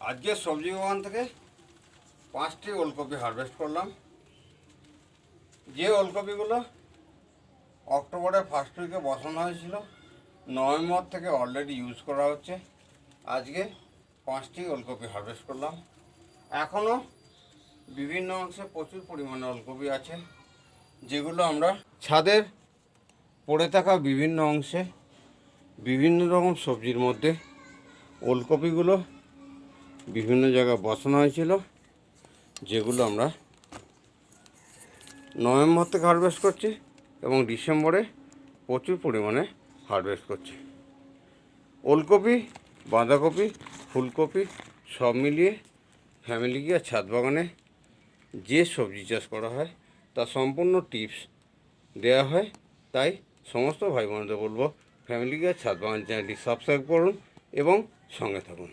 আজকে সবজি বাগান থেকে 5টি ওলকপি হারভেস্ট করলাম। যে ওলকপিগুলো অক্টোবরের ফার্স্ট উইকে বসানো হয়েছিল, নভেম্বর থেকে অলরেডি ইউজ করা হচ্ছে। আজকে 5টি ওলকপি হারভেস্ট করলাম। এখনও বিভিন্ন অংশে প্রচুর পরিমাণে ওলকপি আছে, যেগুলো আমরা ছাদের পড়ে থাকা বিভিন্ন অংশে বিভিন্ন রকম সবজির মধ্যে ওলকপিগুলো বিভিন্ন জায়গায় বসানো হয়েছিল, যেগুলো আমরা নভেম্বর থেকে হারভেস্ট করছি এবং ডিসেম্বরে প্রচুর পরিমাণে হারভেস্ট করছি। ওলকপি, বাঁধাকপি, ফুলকপি সব মিলিয়ে ফ্যামিলি গিয়ে ছাদ বাগানে যে সবজি চাষ করা হয় তার সম্পূর্ণ টিপস দেওয়া হয়। তাই সমস্ত ভাই বোনদের বলবো, ফ্যামিলি গিয়ে ছাদ বাগান চ্যানেলটি সাবস্ক্রাইব করুন এবং সঙ্গে থাকুন।